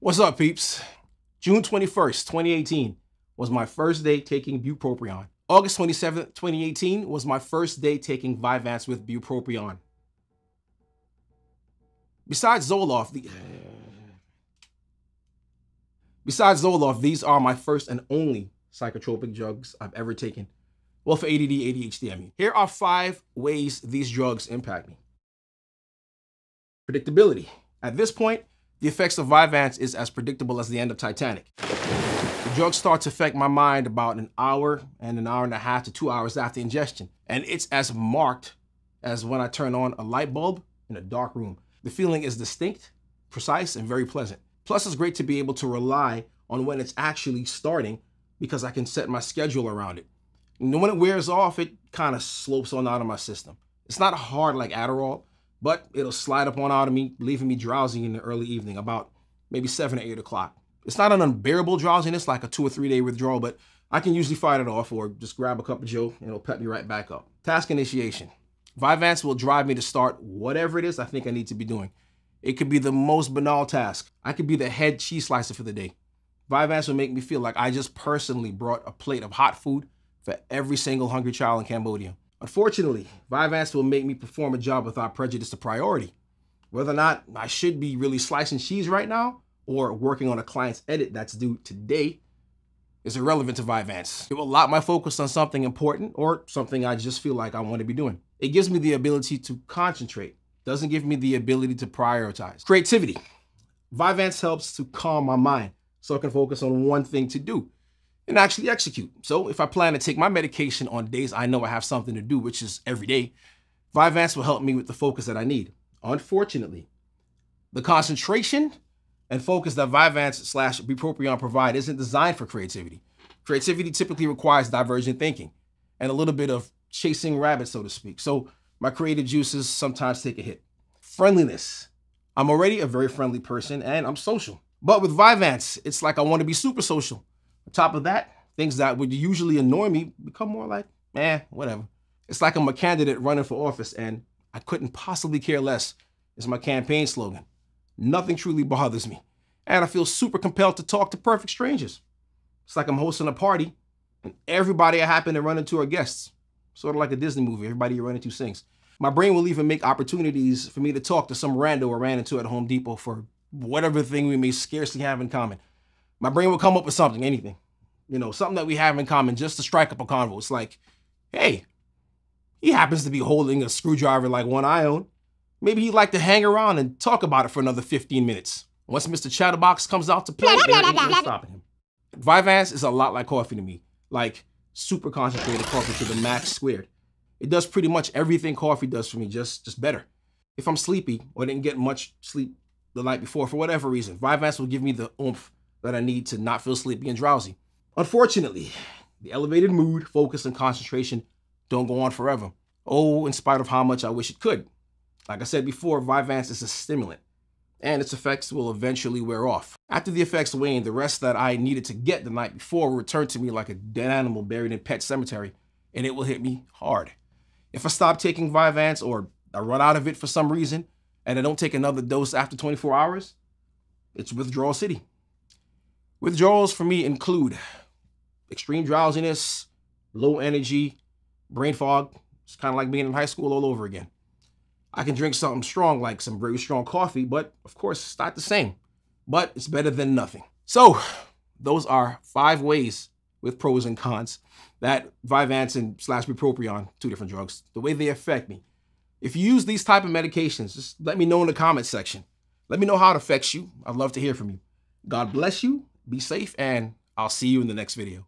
What's up, peeps? June 21st, 2018 was my first day taking Bupropion. August 27th, 2018 was my first day taking Vyvanse with Bupropion. Besides Zoloft, these are my first and only psychotropic drugs I've ever taken. Well, for ADD, ADHD, I mean. Here are 5 ways these drugs impact me. Predictability. At this point, the effects of Vyvanse is as predictable as the end of Titanic. The drugs start to affect my mind about an hour and a half to 2 hours after ingestion. And it's as marked as when I turn on a light bulb in a dark room. The feeling is distinct, precise, and very pleasant. Plus, it's great to be able to rely on when it's actually starting because I can set my schedule around it. And when it wears off, it kind of slopes on out of my system. It's not hard like Adderall, but it'll slide up on out of me, leaving me drowsy in the early evening, about maybe 7 or 8 o'clock. It's not an unbearable drowsiness like a 2 or 3 day withdrawal, but I can usually fight it off or just grab a cup of Joe and it'll pep me right back up. Task initiation. Vyvanse will drive me to start whatever it is I think I need to be doing. It could be the most banal task. I could be the head cheese slicer for the day. Vyvanse will make me feel like I just personally brought a plate of hot food for every single hungry child in Cambodia. Unfortunately, Vyvanse will make me perform a job without prejudice to priority. Whether or not I should be really slicing cheese right now or working on a client's edit that's due today is irrelevant to Vyvanse. It will lock my focus on something important or something I just feel like I want to be doing. It gives me the ability to concentrate. Doesn't give me the ability to prioritize. Creativity. Vyvanse helps to calm my mind so I can focus on one thing to do and actually execute. So if I plan to take my medication on days I know I have something to do, which is every day, Vyvanse will help me with the focus that I need. Unfortunately, the concentration and focus that Vyvanse/Bupropion provide isn't designed for creativity. Creativity typically requires divergent thinking and a little bit of chasing rabbits, so to speak. So my creative juices sometimes take a hit. Friendliness. I'm already a very friendly person and I'm social. But with Vyvanse, it's like I want to be super social. On top of that, things that would usually annoy me become more like, whatever. It's like I'm a candidate running for office and I couldn't possibly care less is my campaign slogan. Nothing truly bothers me. And I feel super compelled to talk to perfect strangers. It's like I'm hosting a party and everybody I happen to run into are guests. Sort of like a Disney movie, everybody you run into sings. My brain will even make opportunities for me to talk to some rando I ran into at Home Depot for whatever thing we may scarcely have in common. My brain will come up with something, anything. You know, something that we have in common just to strike up a convo. It's like, hey, he happens to be holding a screwdriver like one I own. Maybe he'd like to hang around and talk about it for another 15 minutes. Once Mr. Chatterbox comes out to play, there ain't no stopping him. Vyvanse is a lot like coffee to me. Like super concentrated coffee to the max squared. It does pretty much everything coffee does for me, just better. If I'm sleepy or didn't get much sleep the night before for whatever reason, Vyvanse will give me the oomph that I need to not feel sleepy and drowsy. Unfortunately, the elevated mood, focus, and concentration don't go on forever. Oh, in spite of how much I wish it could. Like I said before, Vyvanse is a stimulant, and its effects will eventually wear off. After the effects wane, the rest that I needed to get the night before will return to me like a dead animal buried in Pet Cemetery, and it will hit me hard. If I stop taking Vyvanse or I run out of it for some reason, and I don't take another dose after 24 hours, it's withdrawal city. Withdrawals for me include extreme drowsiness, low energy, brain fog. It's kind of like being in high school all over again. I can drink something strong like some very strong coffee, but of course it's not the same. But it's better than nothing. So those are 5 ways with pros and cons that Vyvanse and /Bupropion, 2 different drugs, the way they affect me. If you use these type of medications, just let me know in the comments section. Let me know how it affects you. I'd love to hear from you. God bless you. Be safe, and I'll see you in the next video.